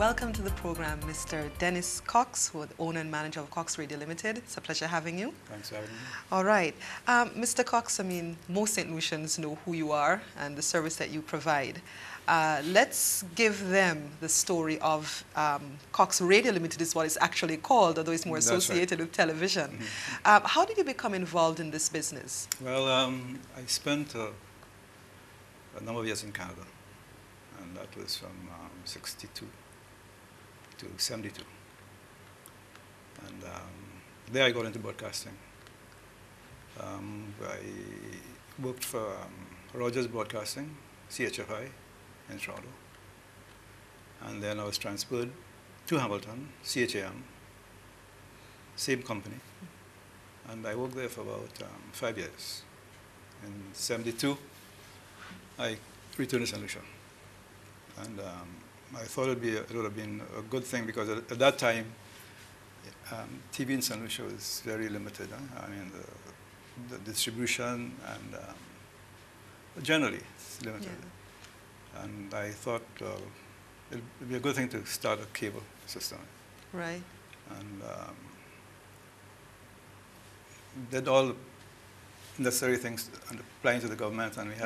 welcome to the program, Mr. Denis Cox, who is the owner and manager of Cox Radio Ltd. It's a pleasure having you. Thanks for having me. All right. Mr. Cox, I mean, most St. Lucians know who you are and the service that you provide. Let's give them the story of Cox Radio Ltd. Is what it's actually called, although it's more associated with television. Mm-hmm. How did you become involved in this business? Well, I spent a number of years in Canada, and that was from 62 to 72. And there I got into broadcasting. I worked for Rogers Broadcasting, CHFI, in Toronto. And then I was transferred to Hamilton, CHAM, same company. And I worked there for about 5 years. In 72, I returned to Saint Lucia. And I thought it would have been a good thing because at that time, TV in Saint Lucia was very limited. I mean, the distribution and generally it's limited. Yeah. And I thought it would be a good thing to start a cable system. Right. And did all the necessary things applying to the government, and we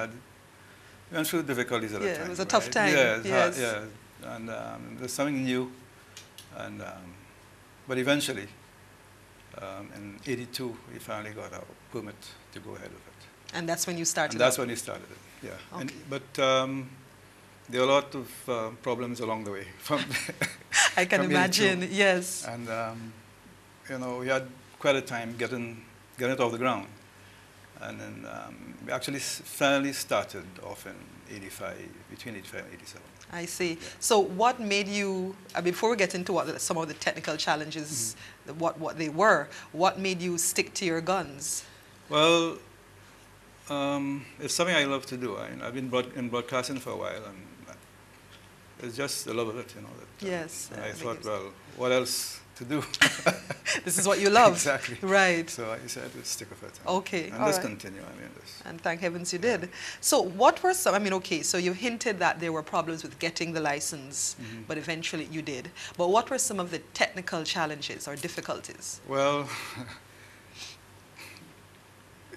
went through difficulties at the time. Yeah, it was a tough time. Yeah, yes. Yeah. And there's something new, and but eventually, in '82, we finally got our permit to go ahead with it. And that's when you started. And that's when we started it. Yeah. Okay. But there were a lot of problems along the way. I can imagine. 82. Yes. And you know, we had quite a time getting it off the ground. And then we actually finally started off in between 85 and 87. I see. Yeah. So what made you, before we get into some of the technical challenges, what they were, what made you stick to your guns? Well, it's something I love to do. I've been in broadcasting for a while, and it's just the love of it, you know. That, yes. I thought, well, what else to do? This is what you love. Exactly. Right. So I decided to stick with it. Okay. And just continue. I mean, and thank heavens you did. So what were some, I mean, okay, so you hinted that there were problems with getting the license, but eventually you did. But what were some of the technical challenges or difficulties? Well,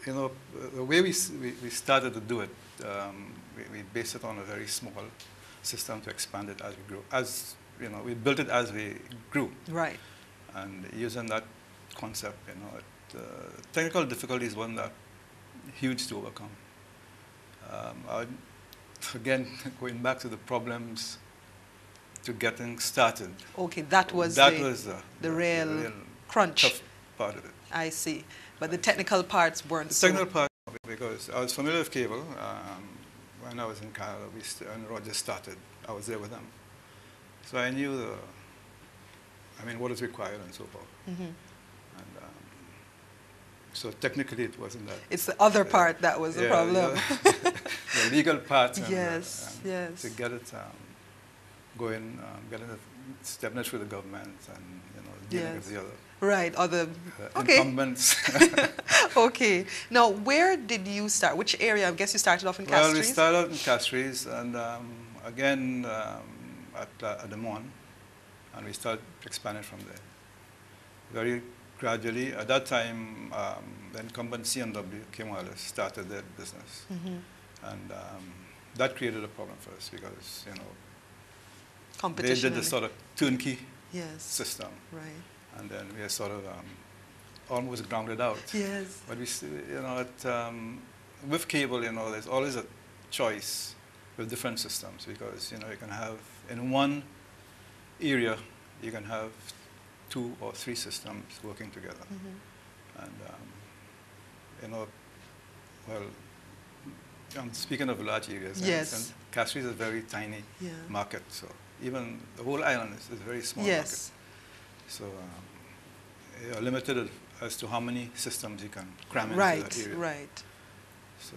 you know, the way we started to do it, we based it on a very small system to expand it as we grew. As you know, we built it as we grew. Right. And using that concept, you know, technical difficulties wasn't that huge to overcome. Again, going back to the problems to getting started. Okay, that was the real crunch. Tough part of it. I see. But the technical parts weren't so. Technical parts, because I was familiar with cable. When I was in Canada, when Rogers started, I was there with them. So I knew what is required and so forth. And so technically it wasn't that. It's the other part that was the problem. The legal part. And, yes. To get it going, stepping it through the government and, you know, dealing with the other. Right, incumbents. Okay. Now, where did you start? Which area? I guess you started off in Castries? Well, we started out in Castries, and again at Des Moines, and we started expanding from there. Very gradually. At that time, the incumbent CNW, Kim Wireless, started their business. And that created a problem for us because, you know, competition. They did the sort of turnkey system. Right. And then we are sort of almost grounded out. Yes. But we, you know, with cable, you know, there's always a choice with different systems because, you know, you can have in one area, you can have 2 or 3 systems working together. And, you know, well, I'm speaking of large areas. Yes. And Castries is a very tiny market, so even the whole island is a very small market. So you're limited as to how many systems you can cram into that area. Right. So.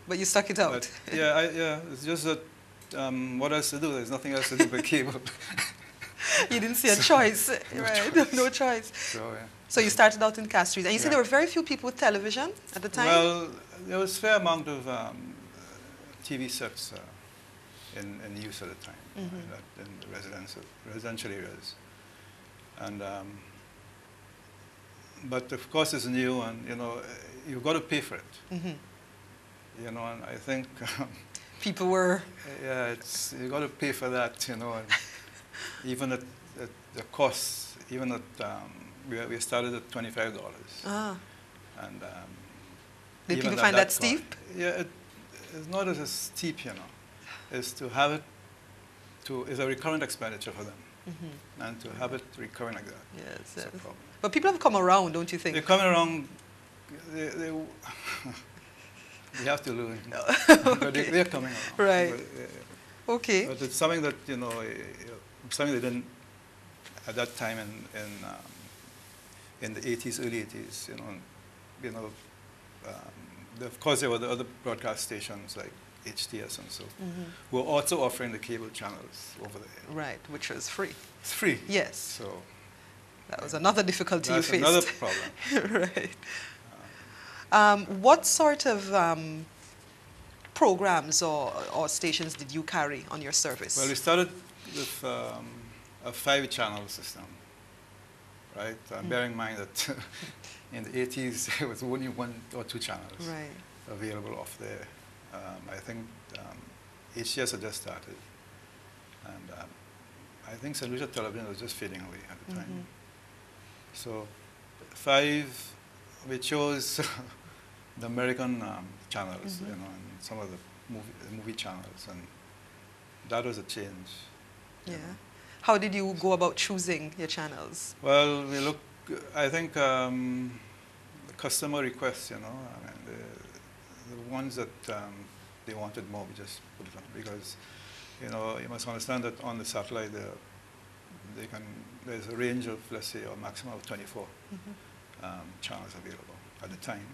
But you stuck it out. Yeah. It's just that what else to do? There's nothing else to do but cable. You didn't see a choice, right? No choice. So you started out in Castries, and you said there were very few people with television at the time. Well, there was a fair amount of TV sets in use at the time, in the residential areas. And but of course it's new, and you've got to pay for it. And I think people were you got to pay for that, and even at the cost, even at we started at $25, and did people find that steep? Yeah, it's not as steep, It's to have it it's a recurrent expenditure for them, and to have it recurring like that. Yes, a problem. But people have come around, don't you think? They're coming around. They have to learn. But they're coming around. Right. But, okay. But it's something that something they didn't at that time in the 80s, early 80s. Of course there were the other broadcast stations like HTS and so, who were also offering the cable channels over there. Right, which was free. It's free. Yes. So that was another difficulty you faced. That's another problem. Right. What sort of programs or stations did you carry on your service? Well, we started with a 5-channel system, right? Bear in mind that in the 80s there was only 1 or 2 channels available off there. I think HTS had just started, and I think Saint Lucia television was just fading away at the time. So 5, we chose the American channels, and some of the movie channels, and that was a change. Yeah. How did you go about choosing your channels? Well, I think the customer requests, I mean, the ones that they wanted more, we just put it on, because you must understand that on the satellite there's a range of, let's say, a maximum of 24 channels available at the time,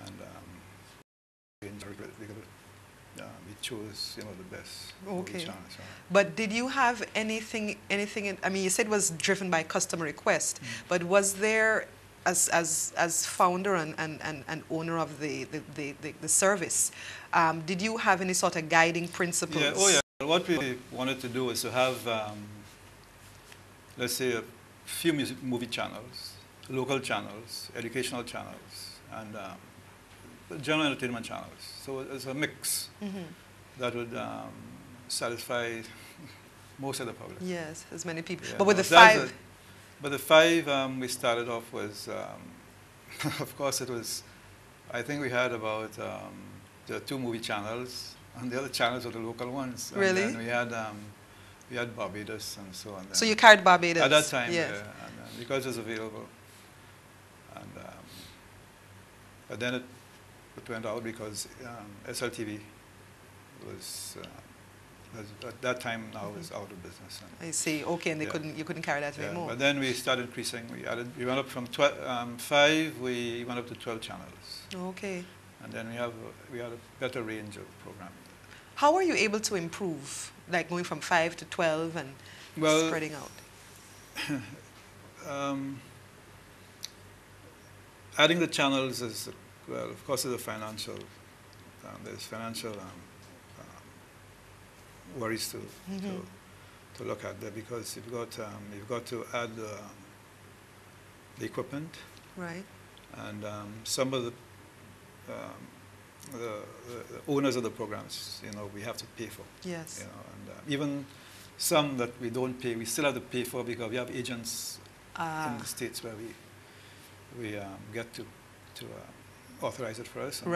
and we chose the best channels. But did you have anything I mean, you said it was driven by customer request, but was there, as founder and owner of the service, did you have any sort of guiding principles? Yeah. Oh yeah. What we wanted to do is to have, let's say, a few movie channels, local channels, educational channels, and general entertainment channels. So it's a mix that would satisfy most of the public. Yes, as many people. Yeah, but with the 5... But the 5 we started off was, of course it was, I think we had about the 2 movie channels, and the other channels were the local ones. And really? then we had Barbados and so on. So you carried Barbados? At that time, yes. yeah, and, because it was available. And, but then it went out because SLTV was, at that time now is out of business. I see. Okay, and you couldn't carry that anymore. But then we started increasing. We went up from 5. We went up to 12 channels. Okay. And then we had a better range of programming. How were you able to improve, like going from 5 to 12 and spreading out? Adding the channels is, well, of course, there's financial worries to look at there, because you've got to add the equipment, right? And some of the owners of the programs, we have to pay for. Yes. And even some that we don't pay, we still have to pay for, because we have agents in the States where we get to authorize it for us, and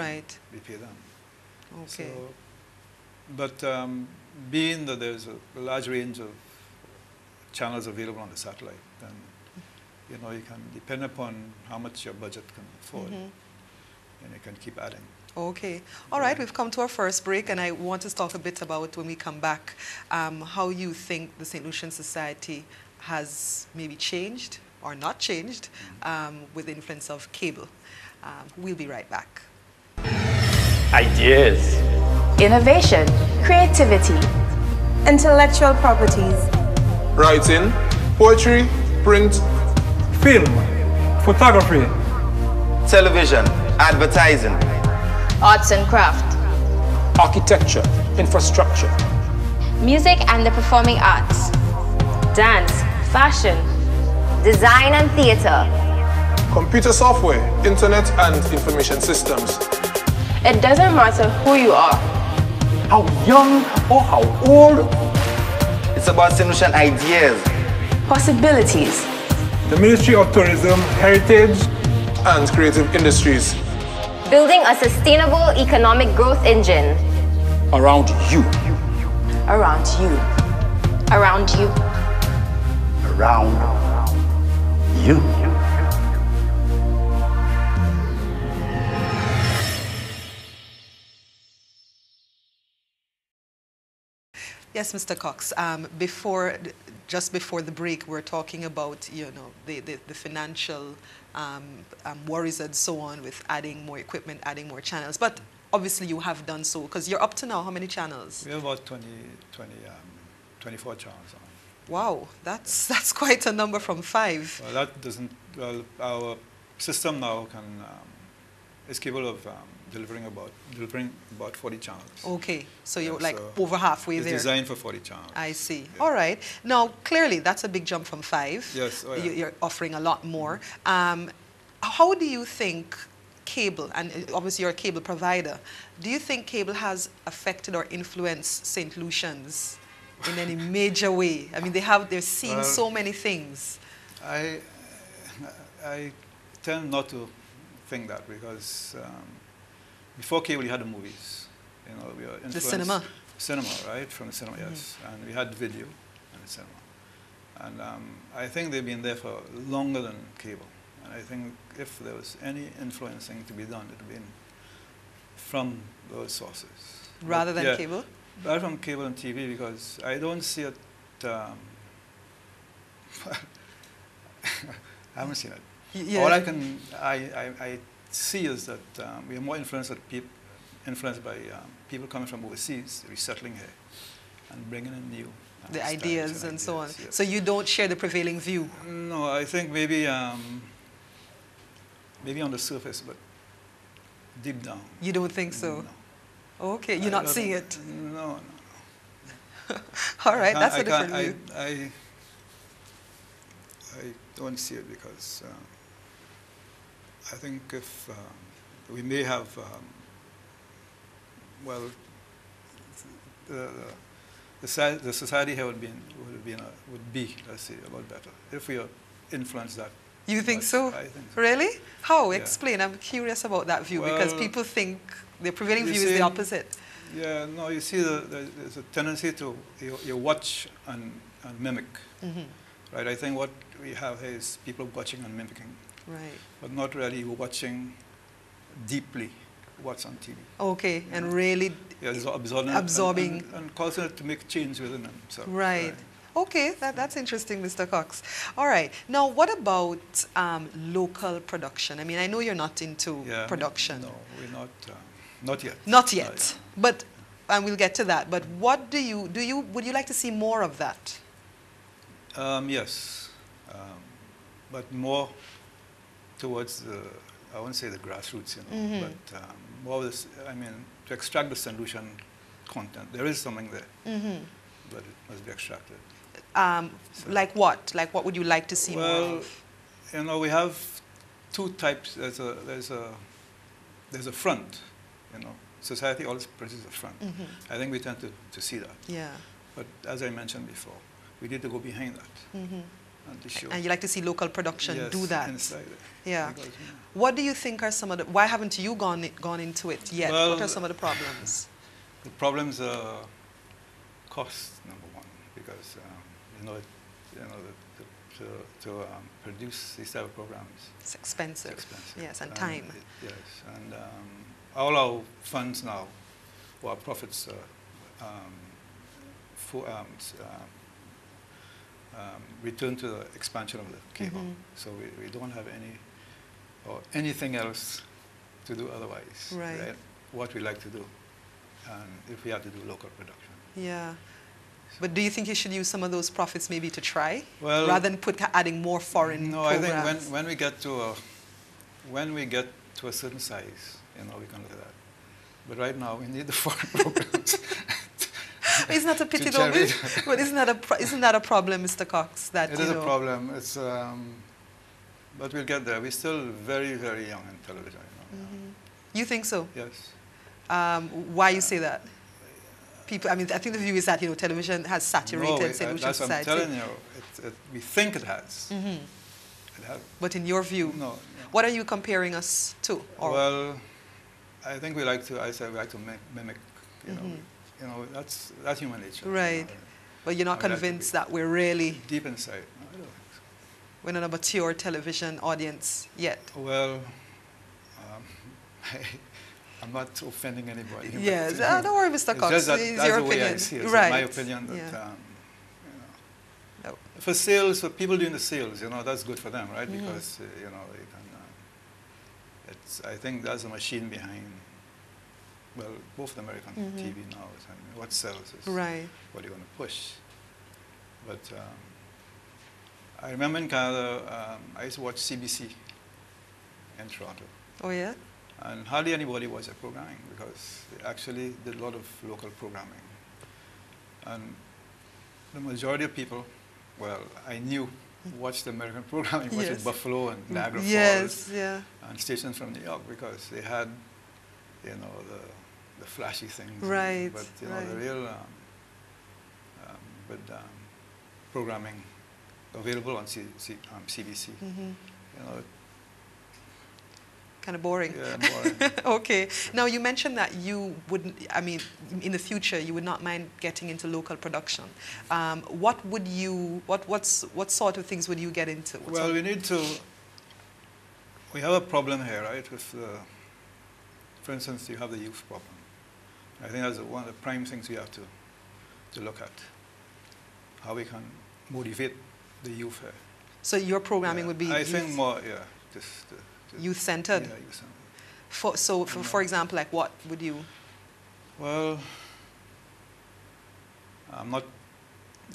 we pay them. Okay. So, but being that there's a large range of channels available on the satellite, then you can depend upon how much your budget can afford, and you can keep adding. Okay. All right, we've come to our first break, and I want to talk a bit about, when we come back, how you think the St. Lucian Society has maybe changed or not changed with the influence of cable. We'll be right back. Ideas. Innovation, creativity, intellectual properties, writing, poetry, print, Film. Photography. Television, advertising, arts and craft, architecture, infrastructure, music and the performing arts, dance, fashion, design and theater, computer software, internet and information systems. It doesn't matter who you are, how young or how old. It's about Saint Lucian ideas, possibilities. The Ministry of Tourism, Heritage and creative industries. Building a sustainable economic growth engine. Around you. Around you. Around you. Around you. Yes, Mr. Cox. Just before the break, we're talking about, you know, the financial worries and so on with adding more equipment, adding more channels. But obviously, you have done so because you're up to now. How many channels? We have about 24 channels on. Wow, that's quite a number from 5. Well, that doesn't. Well, our system now is capable of delivering about 40 channels. Okay, so you're like so over halfway there. It's designed for 40 channels. I see. Yeah. All right. Now, clearly, that's a big jump from 5. Yes. Oh, yeah. You're offering a lot more. How do you think cable, and obviously you're a cable provider, do you think cable has affected or influenced St. Lucians in any major way? I mean, they're seeing so many things. I tend not to think that because before cable you had the movies, you know, we were influenced. The cinema. Cinema, right? From the cinema, yes. And we had video and the cinema. And I think they've been there for longer than cable. And I think if there was any influencing to be done, it would be from those sources. Rather than cable? Rather from cable and TV, because I don't see it. I haven't seen it. Yeah. All I see is that we are more influenced by people coming from overseas, resettling here, and bringing in new the ideas and so on. Yes. So you don't share the prevailing view? No, I think maybe on the surface, but deep down. You don't think so? No. Okay, you're not seeing it? No. All right, that's a different view. I don't see it because I think if we may have, the society here would be, let's say, a lot better if we influence that. You think so? I think so. Really? How? Yeah. Explain. I'm curious about that view because people think the prevailing view you is see, the opposite. Yeah, no, you see there's a tendency to you watch and mimic. Right? I think what we have here is people watching and mimicking. Right. But not really watching deeply what's on TV. Okay, and really absorbing and causing it to make change within them. So, right. Okay, that's interesting, Mr. Cox. All right. Now, what about local production? I mean, I know you're not into production. No, we're not. Not yet. Not yet. But, and we'll get to that. But what would you like to see more of that? Yes, but more towards I won't say the grassroots, you know, but more of this, I mean, to extract the Saint Lucian content. There is something there, but it must be extracted. Like what? Like what would you like to see more of? You know, we have two types. There's a front, you know. Society always produces a front. I think we tend to see that. Yeah. But as I mentioned before, we need to go behind that. And to show. And you like to see local production do that. Inside it. Yeah. Because, what do you think are some of the, why haven't you gone into it yet? Well, what are some of the problems? The problems are cost, number one, because to produce these type of programs. It's expensive. It's expensive. Yes, and time. Yes, and all our funds now, or our profits, return to the expansion of the cable. So we don't have anything else to do otherwise. Right. What we like to do, and if we have to do local production. Yeah. But do you think you should use some of those profits maybe to try, well, rather than adding more foreign programs? I think when we get to a certain size, you know, we can look at that. But right now, we need the foreign programs. It's not a pity, though. But isn't that a problem, Mr. Cox? That it is a problem. It's, but we'll get there. We're still very, very young in television. You know? You think so? Yes. Why you say that? People, I mean, I think the view is that, you know, television has saturated St. Lucia that's society. what I'm telling you. We think it has. It has. But in your view, no. What are you comparing us to? Or? Well, I think we like to mimic, you know, that's human nature. Right. You know? But you're not convinced that we're really deep inside. No, I don't think so. We're not a mature television audience yet. Well, I'm not offending anybody. Yes, don't worry, Mr. Cox. It's just it's that's your the way opinion. I see it. It's Right. my opinion that, Yeah. No. for sales, for people doing the sales, you know, that's good for them, right? Because, you know, they can, I think that's a machine behind, well, both the American TV now. I mean, what sells is Right. what you're going to push. But I remember in Canada, I used to watch CBC in Toronto. Oh, yeah? And hardly anybody watched their programming because they actually did a lot of local programming. And the majority of people, well, I knew, watched the American programming, watched Yes. Buffalo and Niagara Yes, Falls yeah. and stations from New York because they had, you know, the flashy things. Right, But, you know, right. the real programming available on CBC. You know, Kind of boring. yeah, boring. Okay. Now, you mentioned that you wouldn't, I mean, in the future, you would not mind getting into local production. What would you, what sort of things would you get into? Well, we have a problem here, right? With, for instance, you have the youth problem. I think that's one of the prime things we have to look at. How we can motivate the youth here. So your programming would be I think more, yeah. youth-centered? Yeah, youth-centered. For example, like what would you? Well, I'm not,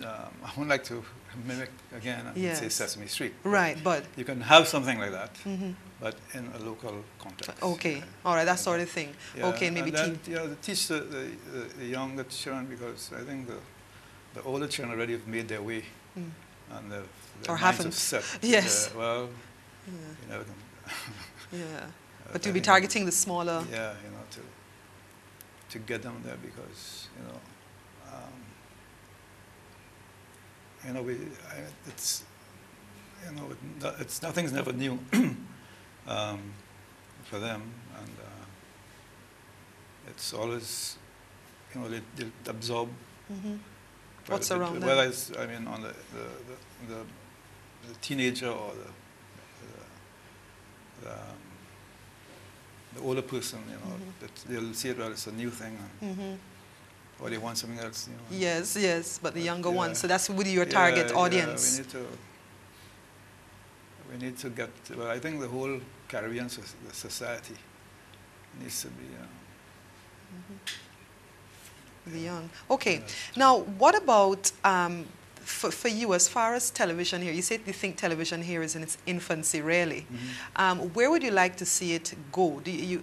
I wouldn't like to mimic again and say Yes. Sesame Street. Right, but You can have something like that, but in a local context. okay, Yeah. all right, that sort of thing. Yeah, Okay, maybe and then, to teach the younger children, because I think the older children already have made their way, and their Or minds haven't. have set. Yes. Well, you never can. yeah. I But you'll be think- targeting the smaller. Yeah, you know, to get them there because, you know, it's, you know, it's nothing's never new for them, and it's always, you know, they absorb What's around them. whether it's, I mean, on the teenager or the older person, you know, that they'll see it as a new thing, or they want something else, you know. Yes, yes, but the younger yeah. ones. So that's really your target Yeah, audience. we need to get, well, I think the whole Caribbean society needs to be, The young. Okay. Now, what about for you, as far as television here? You said you think television here is in its infancy, really. Where would you like to see it go? Do you,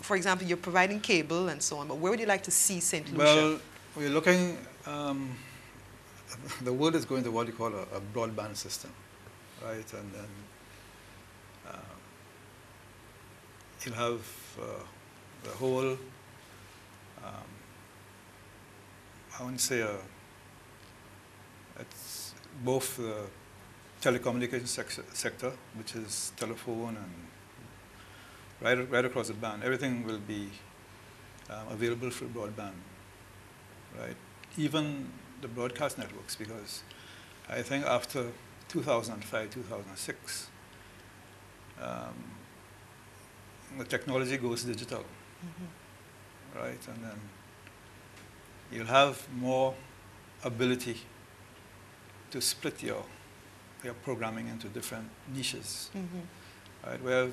for example, you're providing cable and so on, but where would you like to see St. Lucia? Well, we're looking, the world is going to what you call a broadband system, right? And then you'll have the whole, I wouldn't say it's both the telecommunications sector, which is telephone and right across the band. Everything will be available for broadband, right? Even the broadcast networks, because I think after 2005, 2006, the technology goes digital, right? And then you'll have more ability to split your programming into different niches, right? Where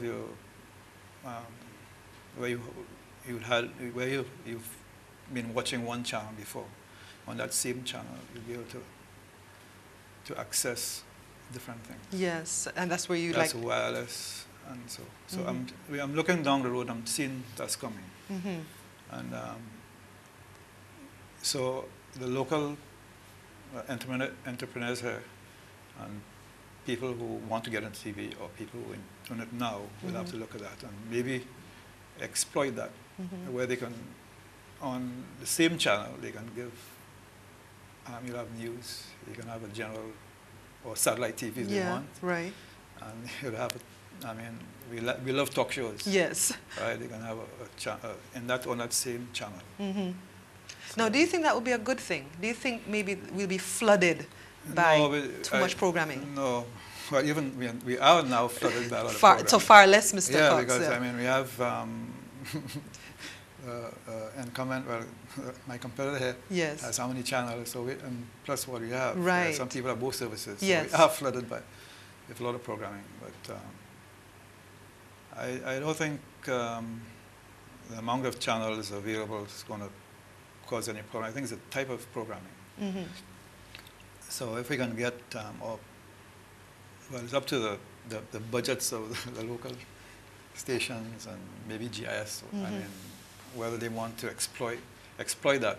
you've been watching one channel before, on that same channel you'll be able to access different things. Yes, and that's where you That's like. wireless, and so I'm looking down the road. I'm seeing that's coming, And so the local entrepreneurs here and people who want to get into TV or people who are doing it now will have to look at that and maybe exploit that, where they can, on the same channel, they can give, you'll have news, you can have a general or satellite TV if they want. Right. And you'll have, we love talk shows. Yes. Right, they can have on that same channel. So now, do you think that would be a good thing? Do you think maybe we'll be flooded by too much programming? No. Well, even we are now flooded by a lot of programming. So far less, Mr. Yeah, Cox. because we have my competitor here has how many channels, so and plus what we have. Right. Some people have both services. So Yes. we are flooded with a lot of programming, but I don't think the amount of channels available is going to cause any problem. I think it's the type of programming. So if we can get, it's up to the budgets of the local stations and maybe GIS. Whether they want to exploit that.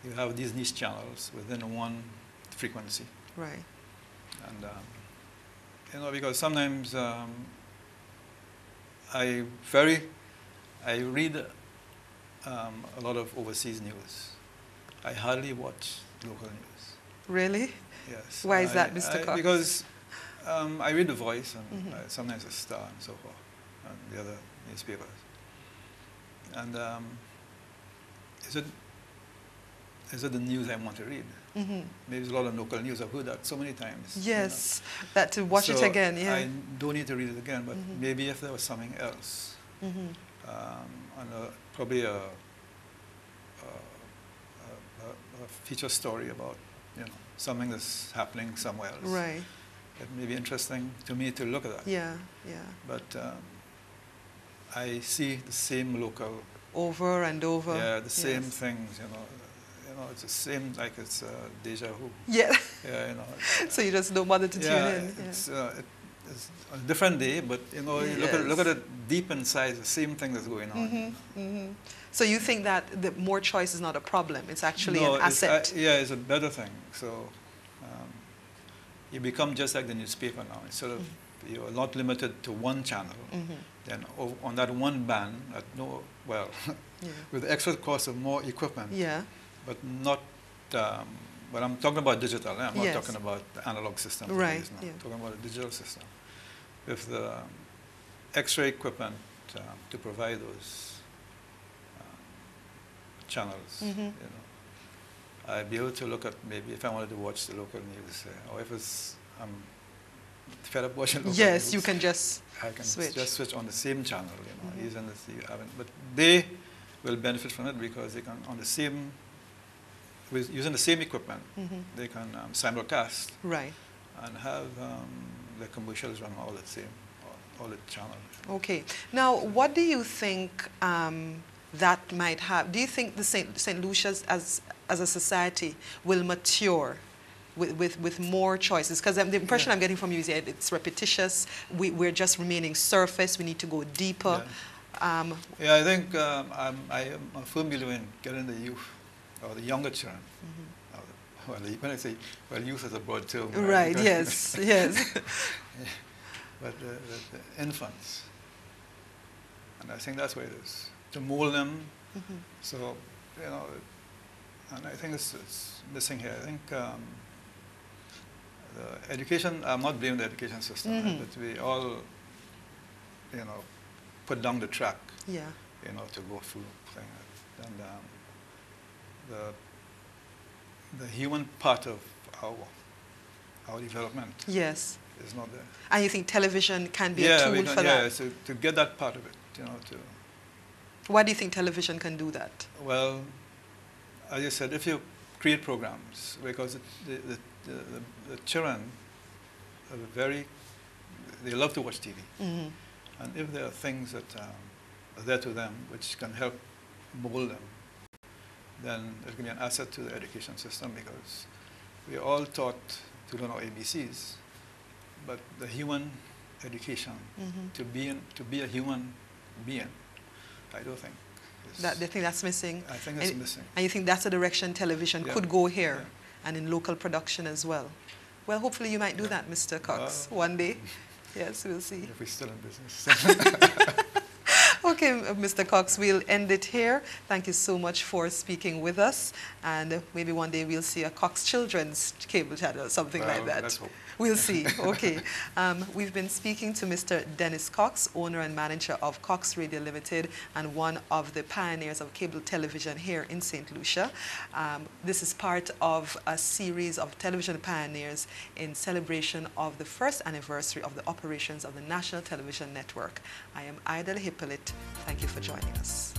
You have these niche channels within one frequency. Right. And because sometimes I read a lot of overseas news. I hardly watch local news. Really? Yes. Why is that, Mr. Cox? Because I read The Voice and sometimes The Star and so forth, and the other newspapers. And is it the news I want to read? Maybe there's a lot of local news. I've heard that so many times. Yes, that to watch it again, yeah. I don't need to read it again, but maybe if there was something else, and probably a feature story about something that's happening somewhere else. Right. It may be interesting to me to look at that. Yeah. But I see the same local over and over. Yeah, the same things. It's the same, like it's deja vu. Yeah. Yeah, so you just don't bother to tune in. It's a different day, but you look at it deep inside, the same thing that's going on. So you think that the more choice is not a problem; it's actually an asset. It's a better thing. So you become just like the newspaper now. Instead of you're not limited to one channel. Then on that one band, with the extra cost of more equipment. Yeah. But not. But I'm talking about digital. I'm not talking about the analog system. Right. I'm talking about a digital system with the extra equipment to provide those channels. I'd be able to look at maybe if I wanted to watch the local news, or if I'm fed up watching local news. You can just I can switch. just switch on the same channel, using but they will benefit from it because they can using the same equipment, they can simulcast and have the commercials run all the channels. Okay. Now, what do you think that might have? Do you think the Saint Lucia's as a society will mature with more choices? Because the impression I'm getting from you is that it's repetitious. We're just remaining surface. We need to go deeper. I think I am a firm believer in getting the youth or the younger children. When I say, youth is a broad term. Right, yes. But the infants. And I think that's where it is. To mold them. So, and I think it's missing here. I think the education, I'm not blaming the education system, but we all, put down the track, to go through things. And the human part of our development is not there. And you think television can be a tool for that? Yeah, so to get that part of it, Why do you think television can do that? Well, as you said, if you create programs, because the children they love to watch TV. And if there are things that are there to them which can help mold them, then it can be an asset to the education system because we are all taught to learn our ABCs, but the human education, to be a human being, I don't think. They think that's missing? I think it's missing. And you think that's a direction television Yeah. could go here, Yeah. and in local production as well? Well, hopefully you might do that, Mr. Cox, one day. Yes, we'll see. If we're still in business. Okay, Mr. Cox, we'll end it here. Thank you so much for speaking with us. And maybe one day we'll see a Cox Children's cable channel or something like that. Let's hope. We'll see. Okay. We've been speaking to Mr. Denis Cox, owner and manager of Cox Radio Ltd. and one of the pioneers of cable television here in Saint Lucia. This is part of a series of television pioneers in celebration of the first anniversary of the operations of the National Television Network. I am Ayodele Hippolyte. Thank you for joining us.